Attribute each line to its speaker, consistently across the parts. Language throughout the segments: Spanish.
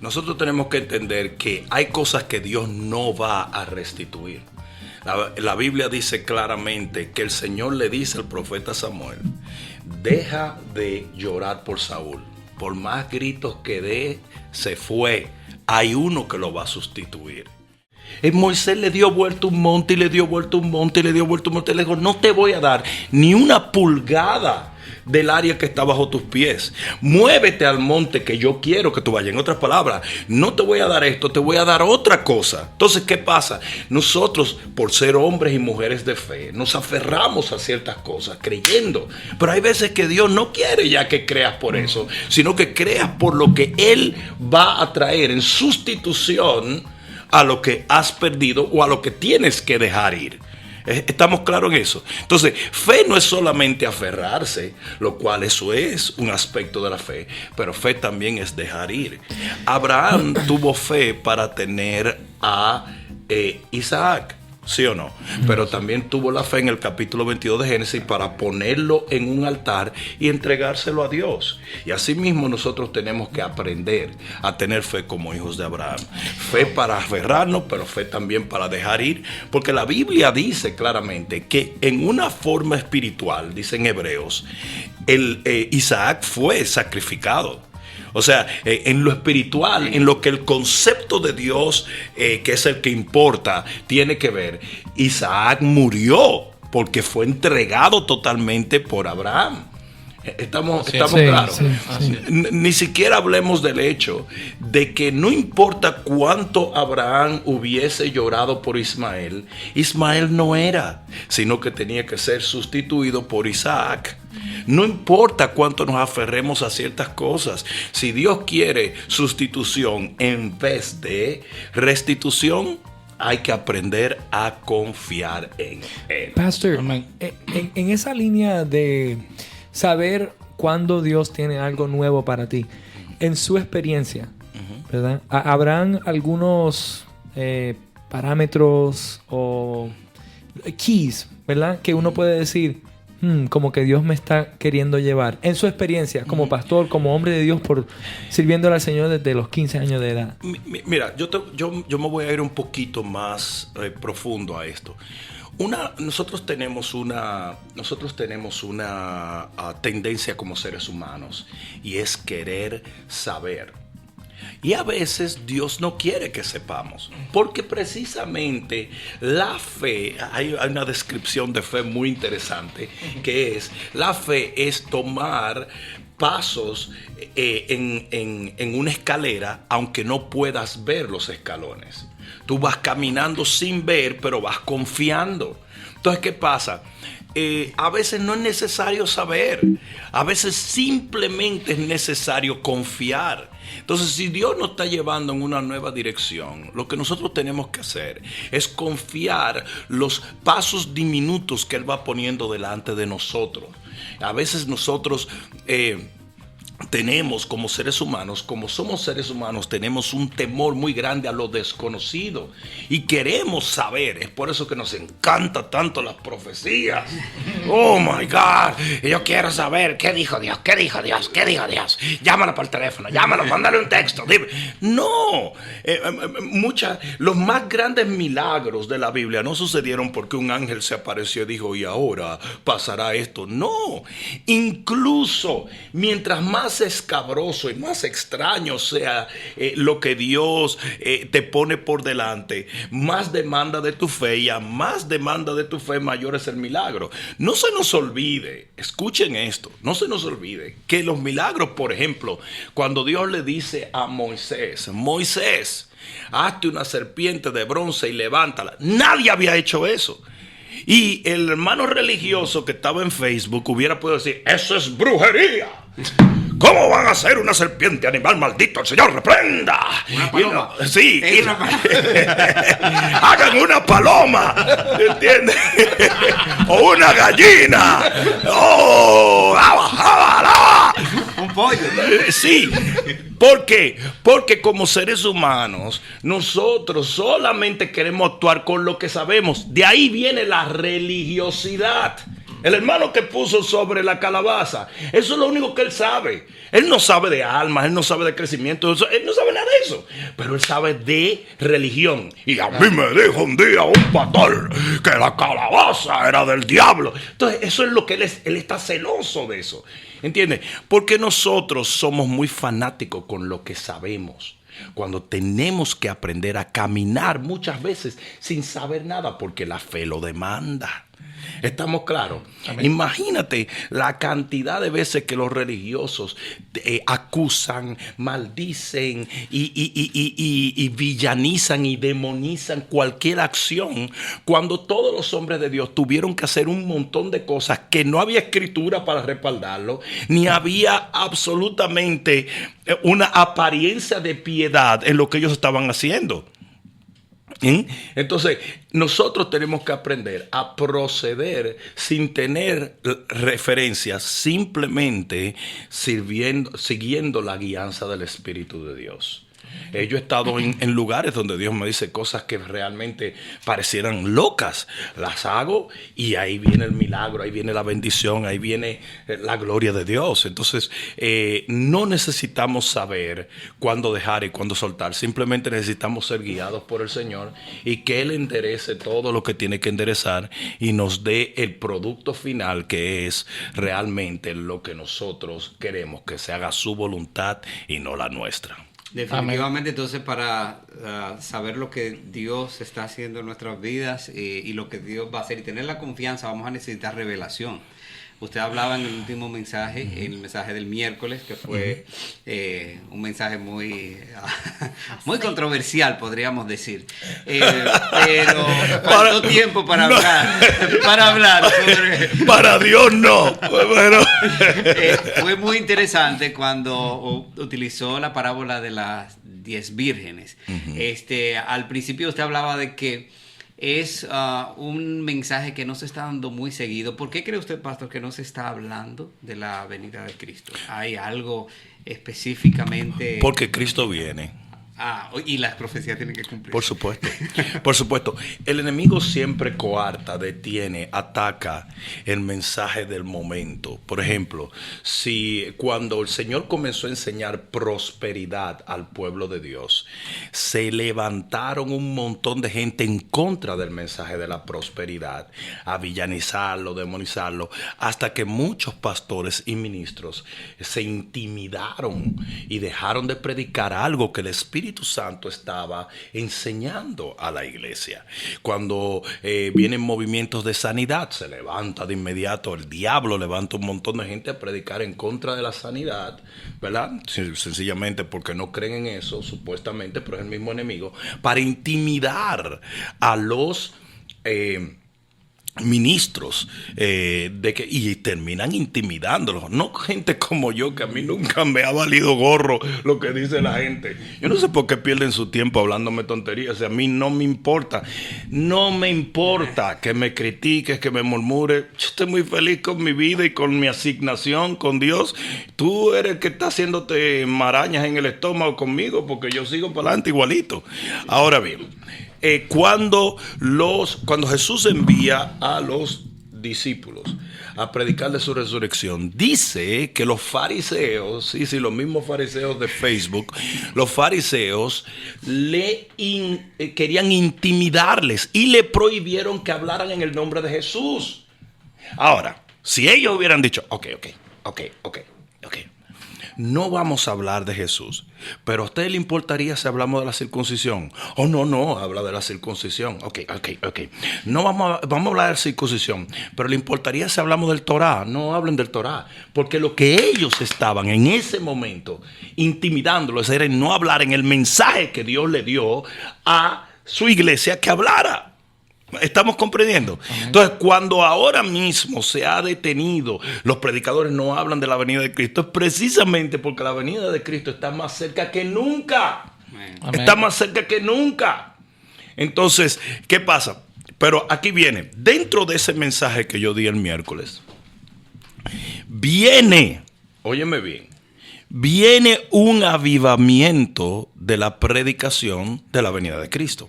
Speaker 1: nosotros tenemos que entender que hay cosas que Dios no va a restituir. La Biblia dice claramente que el Señor le dice al profeta Samuel: deja de llorar por Saúl. Por más gritos que dé, se fue. Hay uno que lo va a sustituir. Moisés le dio vuelta un monte y le dio vuelta un monte y le dio vuelta un monte. Le dijo: no te voy a dar ni una pulgada del área que está bajo tus pies. Muévete al monte que yo quiero que tú vayas. En otras palabras, no te voy a dar esto, te voy a dar otra cosa. Entonces, ¿qué pasa? Nosotros, por ser hombres y mujeres de fe, nos aferramos a ciertas cosas creyendo. Pero hay veces que Dios no quiere ya que creas por eso, sino que creas por lo que Él va a traer en sustitución a lo que has perdido o a lo que tienes que dejar ir. ¿Estamos claros en eso? Entonces, fe no es solamente aferrarse, lo cual eso es un aspecto de la fe, pero fe también es dejar ir. Abraham tuvo fe para tener a Isaac, ¿sí o no? Pero también tuvo la fe en el capítulo 22 de Génesis para ponerlo en un altar y entregárselo a Dios. Y así mismo nosotros tenemos que aprender a tener fe como hijos de Abraham. Fe para aferrarnos, pero fe también para dejar ir. Porque la Biblia dice claramente que en una forma espiritual, dicen Hebreos, Isaac fue sacrificado. O sea, en lo espiritual, en lo que el concepto de Dios, que es el que importa, tiene que ver. Isaac murió porque fue entregado totalmente por Abraham. Estamos claros. Sí. Ni siquiera hablemos del hecho de que no importa cuánto Abraham hubiese llorado por Ismael, Ismael no era, sino que tenía que ser sustituido por Isaac. No importa cuánto nos aferremos a ciertas cosas, si Dios quiere sustitución en vez de restitución, hay que aprender a confiar en Él.
Speaker 2: Pastor, en esa línea de saber cuándo Dios tiene algo nuevo para ti, en su experiencia, ¿verdad? ¿Habrán algunos parámetros o keys, ¿verdad? Que uno puede decir, como que Dios me está queriendo llevar. En su experiencia, como pastor, como hombre de Dios, por sirviéndole al Señor desde los 15 años de edad.
Speaker 1: Mira, yo me voy a ir un poquito más profundo a esto. Nosotros tenemos una tendencia como seres humanos, y es querer saber. Y a veces Dios no quiere que sepamos, porque precisamente la fe, hay una descripción de fe muy interesante, que es: la fe es tomar pasos en una escalera, aunque no puedas ver los escalones. Tú vas caminando sin ver, pero vas confiando. Entonces, ¿qué pasa? A veces no es necesario saber, a veces simplemente es necesario confiar. Entonces, si Dios nos está llevando en una nueva dirección, lo que nosotros tenemos que hacer es confiar los pasos diminutos que Él va poniendo delante de nosotros. A veces nosotros tenemos, como seres humanos, como somos seres humanos, tenemos un temor muy grande a lo desconocido y queremos saber. Es por eso que nos encanta tanto las profecías. Oh my God, yo quiero saber qué dijo Dios, qué dijo Dios, qué dijo Dios. Llámalo por teléfono, llámalo, mándale un texto, dime. No, los más grandes milagros de la Biblia no sucedieron porque un ángel se apareció y dijo: y ahora pasará esto. No, incluso mientras más escabroso y más extraño sea lo que Dios te pone por delante, más demanda de tu fe, y a más demanda de tu fe, mayor es el milagro. No se nos olvide, escuchen esto, no se nos olvide que los milagros, por ejemplo, cuando Dios le dice a Moisés, hazte una serpiente de bronce y levántala, nadie había hecho eso. Y el hermano religioso que estaba en Facebook hubiera podido decir: eso es brujería. ¿Cómo van a hacer una serpiente, animal maldito? El Señor reprenda.
Speaker 3: Una paloma.
Speaker 1: Sí. Hagan una paloma, ¿entiendes? O una gallina. ¡Oh!
Speaker 3: Un pollo.
Speaker 1: Sí. ¿Por qué? Porque como seres humanos, nosotros solamente queremos actuar con lo que sabemos. De ahí viene la religiosidad. El hermano que puso sobre la calabaza. Eso es lo único que él sabe. Él no sabe de almas, él no sabe de crecimiento, él no sabe nada de eso. Pero él sabe de religión. Y a mí me dijo un día un pastor que la calabaza era del diablo. Entonces, eso es lo que él está celoso de eso. ¿Entiendes? Porque nosotros somos muy fanáticos con lo que sabemos. Cuando tenemos que aprender a caminar muchas veces sin saber nada porque la fe lo demanda. ¿Estamos claros? Amén. Imagínate la cantidad de veces que los religiosos acusan, maldicen y villanizan y demonizan cualquier acción cuando todos los hombres de Dios tuvieron que hacer un montón de cosas que no había escritura para respaldarlo, ni había absolutamente una apariencia de piedad en lo que ellos estaban haciendo. Entonces, nosotros tenemos que aprender a proceder sin tener referencias, simplemente siguiendo la guianza del Espíritu de Dios. Yo he estado en lugares donde Dios me dice cosas que realmente parecieran locas. Las hago y ahí viene el milagro, ahí viene la bendición, ahí viene la gloria de Dios. Entonces, no necesitamos saber cuándo dejar y cuándo soltar. Simplemente necesitamos ser guiados por el Señor y que Él enderece todo lo que tiene que enderezar y nos dé el producto final, que es realmente lo que nosotros queremos, que se haga su voluntad y no la nuestra.
Speaker 3: Definitivamente. Entonces, para saber lo que Dios está haciendo en nuestras vidas y lo que Dios va a hacer y tener la confianza, vamos a necesitar revelación. Usted hablaba en el último mensaje, en el mensaje del miércoles, que fue un mensaje muy controversial, podríamos decir. Pero faltó tiempo para hablar sobre...
Speaker 1: Para Dios no. Pero...
Speaker 3: fue muy interesante cuando utilizó la parábola de las 10 vírgenes. Al principio usted hablaba de que es un mensaje que no se está dando muy seguido. ¿Por qué cree usted, pastor, que no se está hablando de la venida de Cristo? ¿Hay algo específicamente?
Speaker 1: Porque Cristo viene.
Speaker 3: Y las profecías tienen que cumplir.
Speaker 1: Por supuesto, por supuesto. El enemigo siempre coarta, detiene, ataca el mensaje del momento. Por ejemplo, si cuando el Señor comenzó a enseñar prosperidad al pueblo de Dios, se levantaron un montón de gente en contra del mensaje de la prosperidad, a villanizarlo, demonizarlo, hasta que muchos pastores y ministros se intimidaron y dejaron de predicar algo que el Espíritu Santo estaba enseñando a la iglesia. Cuando vienen movimientos de sanidad, se levanta de inmediato, el diablo levanta un montón de gente a predicar en contra de la sanidad, ¿verdad? Sencillamente porque no creen en eso, supuestamente, pero es el mismo enemigo, para intimidar a los ministros y terminan intimidándolos. No gente como yo, que a mí nunca me ha valido gorro lo que dice la gente. Yo no sé por qué pierden su tiempo hablándome tonterías. O sea, a mí no me importa. No me importa que me critiques, que me murmures. Yo estoy muy feliz con mi vida y con mi asignación con Dios. Tú eres el que está haciéndote marañas en el estómago conmigo, porque yo sigo para adelante igualito. Ahora bien, cuando Jesús envía a los discípulos a predicar de su resurrección, dice que los fariseos, los mismos fariseos de Facebook, los fariseos querían intimidarles y le prohibieron que hablaran en el nombre de Jesús. Ahora, si ellos hubieran dicho, ok, no vamos a hablar de Jesús, pero ¿a usted le importaría si hablamos de la circuncisión? Oh, no, habla de la circuncisión. Ok. No vamos a hablar de la circuncisión, pero ¿le importaría si hablamos del Torá? No hablen del Torá, porque lo que ellos estaban en ese momento intimidándolos era en no hablar en el mensaje que Dios le dio a su iglesia que hablara. ¿Estamos comprendiendo? Entonces, cuando ahora mismo se ha detenido, los predicadores no hablan de la venida de Cristo, es precisamente porque la venida de Cristo está más cerca que nunca. Amén. Está más cerca que nunca. Entonces, ¿qué pasa? Pero aquí viene, dentro de ese mensaje que yo di el miércoles, óyeme bien, viene un avivamiento de la predicación de la venida de Cristo.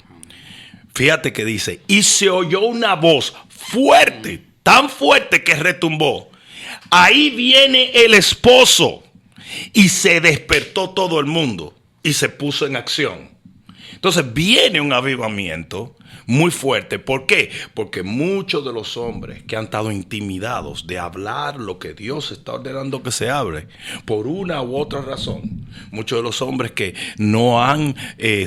Speaker 1: Fíjate que dice, y se oyó una voz fuerte tan fuerte que retumbó. Ahí viene el esposo y se despertó todo el mundo y se puso en acción. Entonces viene un avivamiento muy fuerte. ¿Por qué? Porque muchos de los hombres que han estado intimidados de hablar lo que Dios está ordenando que se hable, por una u otra razón, muchos de los hombres que no han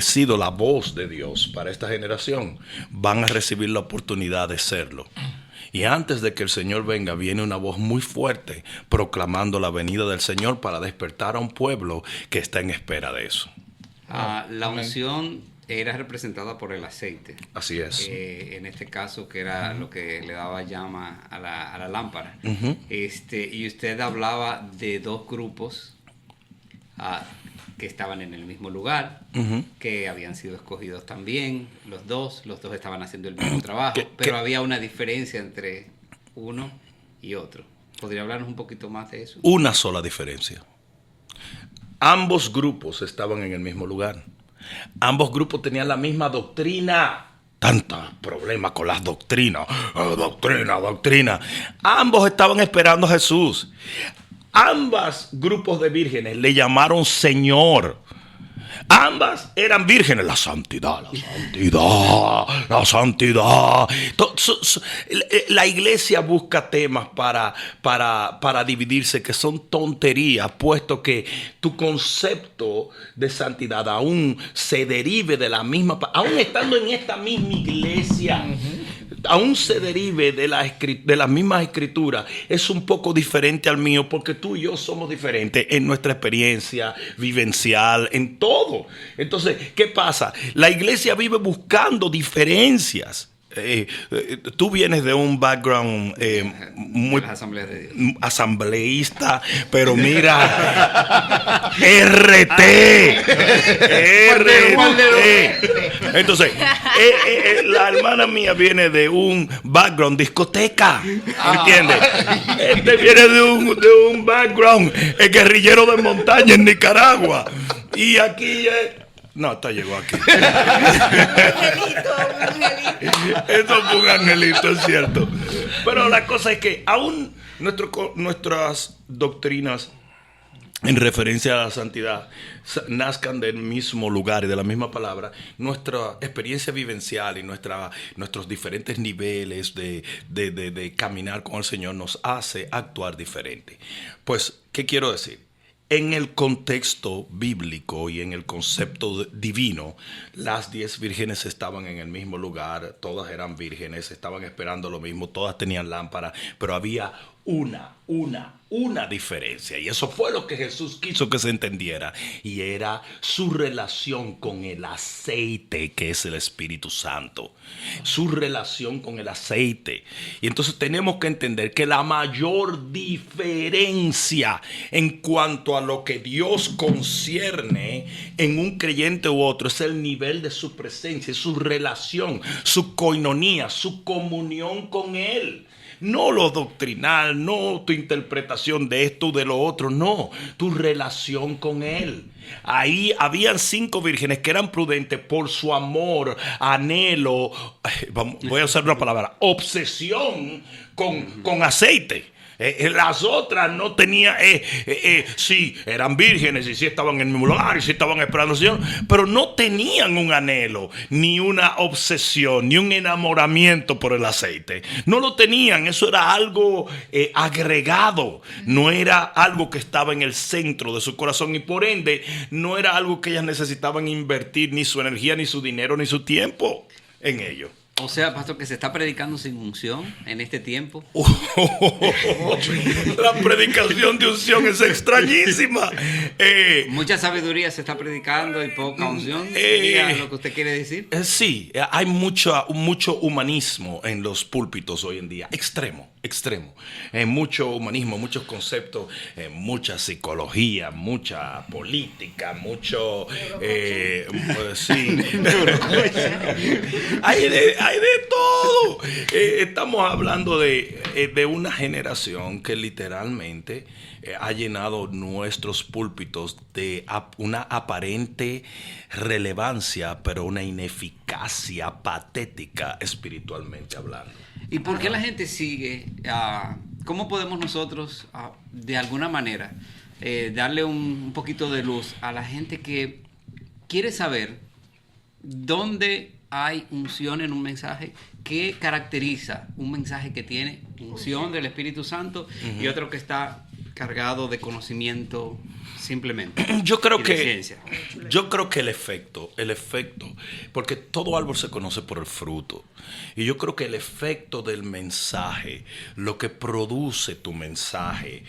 Speaker 1: sido la voz de Dios para esta generación, van a recibir la oportunidad de serlo. Y antes de que el Señor venga, viene una voz muy fuerte proclamando la venida del Señor para despertar a un pueblo que está en espera de eso.
Speaker 3: La unción era representada por el aceite.
Speaker 1: Así es.
Speaker 3: En este caso, que era lo que le daba llama a la lámpara. Y usted hablaba de dos grupos que estaban en el mismo lugar, que habían sido escogidos también, los dos estaban haciendo el mismo trabajo, pero había una diferencia entre uno y otro. ¿Podría hablarnos un poquito más de eso?
Speaker 1: Una sola diferencia. Ambos grupos estaban en el mismo lugar. Ambos grupos tenían la misma doctrina. Tantos problemas con las doctrinas. Doctrina. Ambos estaban esperando a Jesús. Ambos grupos de vírgenes le llamaron Señor. Ambas eran vírgenes. La santidad. La iglesia busca temas para dividirse que son tonterías, puesto que tu concepto de santidad aún se derive de la misma, aún estando en esta misma iglesia, aún se derive de las mismas escrituras, es un poco diferente al mío, porque tú y yo somos diferentes en nuestra experiencia vivencial, en todo. Entonces, ¿qué pasa? La iglesia vive buscando diferencias. Tú vienes de un background muy asambleísta, pero mira, RT. Entonces, la hermana mía viene de un background discoteca, ¿entiendes? Este viene de un background guerrillero de montaña en Nicaragua, y aquí no, hasta llegó aquí. Eso fue un angelito, es cierto. Pero la cosa es que aún nuestras doctrinas en referencia a la santidad nazcan del mismo lugar y de la misma palabra, nuestra experiencia vivencial y nuestros diferentes niveles de caminar con el Señor nos hace actuar diferente. Pues, ¿qué quiero decir? En el contexto bíblico y en el concepto divino, las 10 vírgenes estaban en el mismo lugar, todas eran vírgenes, estaban esperando lo mismo, todas tenían lámpara, pero había una diferencia, y eso fue lo que Jesús quiso que se entendiera, y era su relación con el aceite, que es el Espíritu Santo, su relación con el aceite. Y entonces tenemos que entender que la mayor diferencia en cuanto a lo que Dios concierne en un creyente u otro es el nivel de su presencia, su relación, su coinonía, su comunión con Él. No lo doctrinal, no tu interpretación de esto o de lo otro, no, tu relación con Él. Ahí habían 5 vírgenes que eran prudentes por su amor, anhelo, voy a usar una palabra, obsesión con aceite. Las otras no tenían, sí, eran vírgenes y sí estaban en el mismo lugar y sí estaban esperando al Señor, pero no tenían un anhelo, ni una obsesión, ni un enamoramiento por el aceite. No lo tenían, eso era algo agregado, no era algo que estaba en el centro de su corazón, y por ende no era algo que ellas necesitaban invertir ni su energía, ni su dinero, ni su tiempo en ello.
Speaker 3: O sea, pastor, que se está predicando sin unción en este tiempo.
Speaker 1: La predicación de unción es extrañísima.
Speaker 3: Mucha sabiduría se está predicando y poca unción. ¿Diga lo que usted quiere decir?
Speaker 1: Sí, hay mucho humanismo en los púlpitos hoy en día. Extremo. Mucho humanismo, muchos conceptos, mucha psicología, mucha política, mucho... sí. Hay de todo. Estamos hablando de una generación que literalmente ha llenado nuestros púlpitos de una aparente relevancia, pero una ineficacia patética espiritualmente hablando.
Speaker 3: ¿Y por qué la gente sigue? ¿Cómo podemos nosotros, de alguna manera, darle un poquito de luz a la gente que quiere saber dónde hay unción en un mensaje? ¿Qué caracteriza un mensaje que tiene unción del Espíritu Santo y otro que está cargado de conocimiento simplemente?
Speaker 1: Yo creo
Speaker 3: y de
Speaker 1: que
Speaker 3: ciencia?
Speaker 1: el efecto, porque todo árbol se conoce por el fruto. Y yo creo que el efecto del mensaje, lo que produce tu mensaje,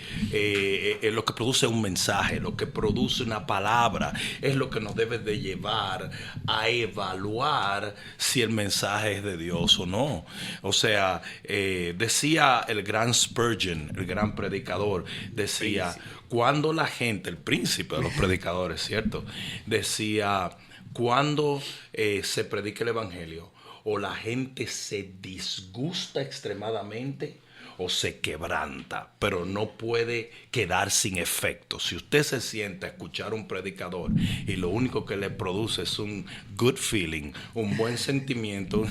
Speaker 1: lo que produce un mensaje, lo que produce una palabra, es lo que nos debe de llevar a evaluar si el mensaje es de Dios o no. O sea, decía el gran Spurgeon, el gran predicador, decía, cuando la gente, el príncipe de los predicadores, ¿cierto? Decía, cuando se predica el evangelio, o la gente se disgusta extremadamente o se quebranta, pero no puede quedar sin efecto. Si usted se sienta a escuchar un predicador y lo único que le produce es un good feeling, un buen sentimiento,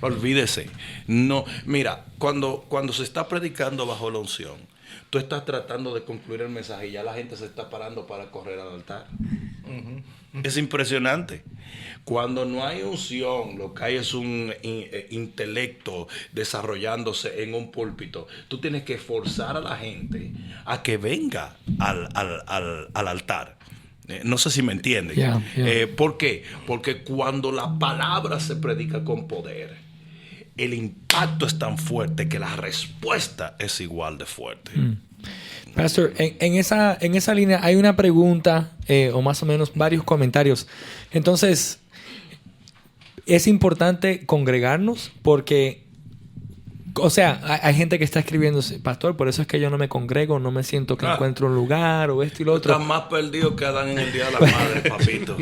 Speaker 1: olvídese. No, mira, cuando se está predicando bajo la unción, tú estás tratando de concluir el mensaje y ya la gente se está parando para correr al altar. Es impresionante. Cuando no hay unción, lo que hay es un intelecto desarrollándose en un púlpito. Tú tienes que forzar a la gente a que venga al altar. No sé si me entienden. ¿Por qué? Porque cuando la palabra se predica con poder, el impacto es tan fuerte que la respuesta es igual de fuerte.
Speaker 2: Pastor, en esa línea hay una pregunta o más o menos varios comentarios. Entonces, es importante congregarnos porque, o sea, hay gente que está escribiendo, pastor, por eso es que yo no me congrego, no me siento que encuentro un lugar o esto y lo otro.
Speaker 1: Estás más perdido que Adán en el Día de las Madres, papito.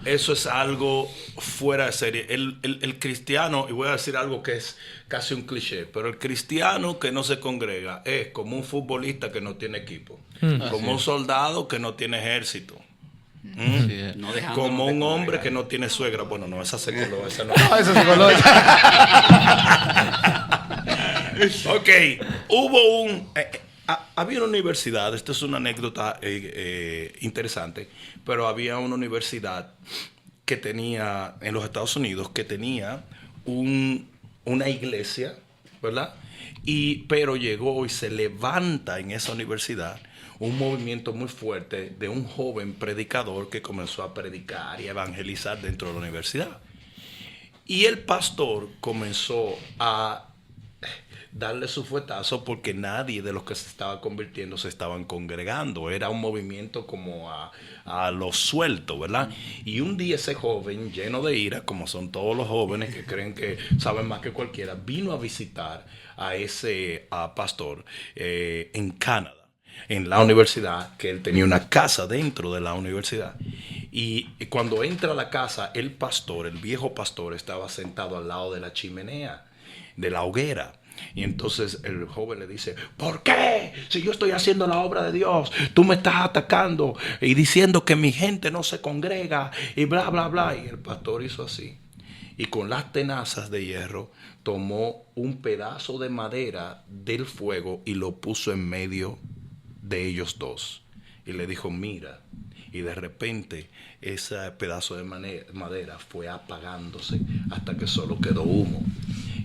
Speaker 1: Eso es algo fuera de serie. El cristiano, y voy a decir algo que es casi un cliché, pero el cristiano que no se congrega es como un futbolista que no tiene equipo, como un soldado que no tiene ejército.
Speaker 3: No
Speaker 1: como un hombre que no tiene suegra. Bueno, no, esa se coló, esa no.
Speaker 4: No, eso se coló.
Speaker 1: Ok, hubo había una universidad, esta es una anécdota interesante, pero había una universidad que tenía, en los Estados Unidos, que tenía una iglesia, ¿verdad? Pero llegó y se levanta en esa universidad un movimiento muy fuerte de un joven predicador que comenzó a predicar y a evangelizar dentro de la universidad. Y el pastor comenzó a darle su fuetazo porque nadie de los que se estaba convirtiendo se estaban congregando. Era un movimiento como a lo suelto, ¿verdad? Y un día ese joven, lleno de ira, como son todos los jóvenes que creen que saben más que cualquiera, vino a visitar a ese pastor en Canadá, en la universidad, que él tenía una casa dentro de la universidad. Y cuando entra a la casa, el viejo pastor, estaba sentado al lado de la chimenea, de la hoguera. Y entonces el joven le dice, ¿por qué? Si yo estoy haciendo la obra de Dios, tú me estás atacando y diciendo que mi gente no se congrega y bla, bla, bla. Y el pastor hizo así. Y con las tenazas de hierro tomó un pedazo de madera del fuego y lo puso en medio de ellos dos. Y le dijo, mira. Y de repente ese pedazo de madera fue apagándose hasta que solo quedó humo.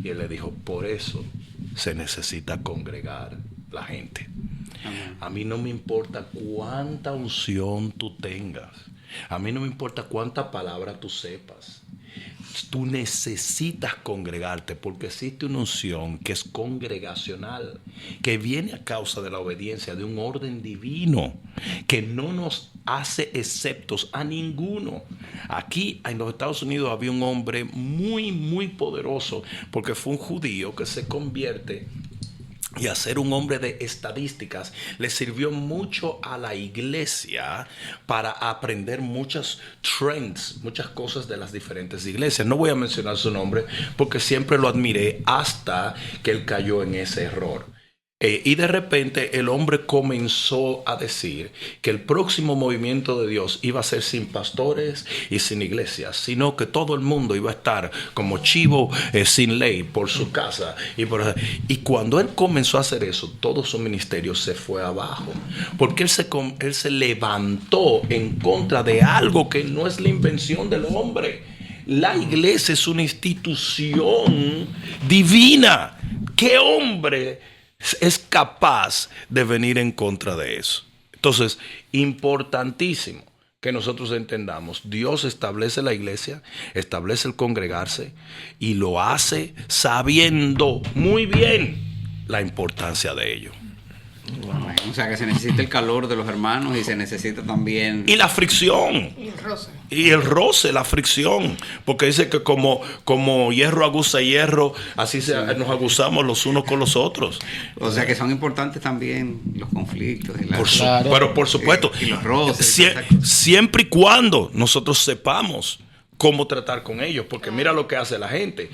Speaker 1: Y él le dijo, por eso se necesita congregar la gente. A mí no me importa cuánta unción tú tengas. A mí no me importa cuánta palabra tú sepas. Tú necesitas congregarte porque existe una unción que es congregacional, que viene a causa de la obediencia de un orden divino, que no nos hace exceptos a ninguno. Aquí en los Estados Unidos había un hombre muy, muy poderoso porque fue un judío que se convierte. Y hacer un hombre de estadísticas le sirvió mucho a la iglesia para aprender muchas trends, muchas cosas de las diferentes iglesias. No voy a mencionar su nombre porque siempre lo admiré hasta que él cayó en ese error. Y de repente el hombre comenzó a decir que el próximo movimiento de Dios iba a ser sin pastores y sin iglesias, sino que todo el mundo iba a estar como chivo sin ley por su casa. Y cuando él comenzó a hacer eso, todo su ministerio se fue abajo, porque él se levantó en contra de algo que no es la invención del hombre. La iglesia es una institución divina. ¿Qué hombre es capaz de venir en contra de eso? Entonces, importantísimo que nosotros entendamos, Dios establece la iglesia, establece el congregarse y lo hace sabiendo muy bien la importancia de ello.
Speaker 3: Bueno, o sea que se necesita el calor de los hermanos y se necesita también...
Speaker 1: Y la fricción.
Speaker 4: Y el roce.
Speaker 1: Y el roce, la fricción. Porque dice que como hierro aguza hierro, así nos aguzamos los unos con los otros.
Speaker 3: O sea que son importantes también los conflictos. Y
Speaker 2: Claro.
Speaker 1: Pero por supuesto,
Speaker 3: y los roces.
Speaker 1: siempre y cuando nosotros sepamos cómo tratar con ellos. Porque mira lo que hace la gente.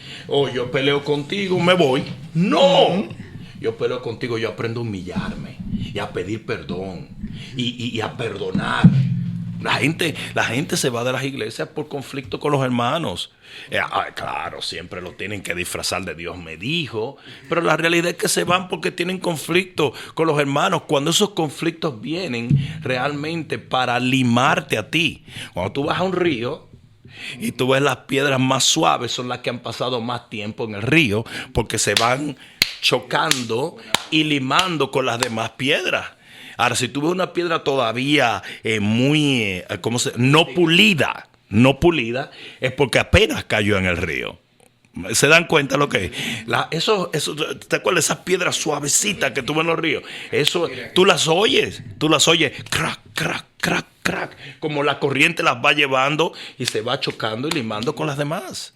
Speaker 1: Yo peleo contigo, me voy. ¡No! Yo peleo contigo, yo aprendo a humillarme y a pedir perdón y a perdonar. La gente se va de las iglesias por conflicto con los hermanos. Claro, siempre lo tienen que disfrazar de Dios me dijo, pero la realidad es que se van porque tienen conflicto con los hermanos. Cuando esos conflictos vienen realmente para limarte a ti. Cuando tú vas a un río y tú ves las piedras más suaves, son las que han pasado más tiempo en el río, porque se van chocando y limando con las demás piedras. Ahora, si tú ves una piedra todavía no pulida, es porque apenas cayó en el río. ¿Se dan cuenta lo que es? Eso, ¿te acuerdas de esas piedras suavecitas que tú ves en los ríos? Eso, tú las oyes, crack, crack, crack, crack, como la corriente las va llevando y se va chocando y limando con las demás.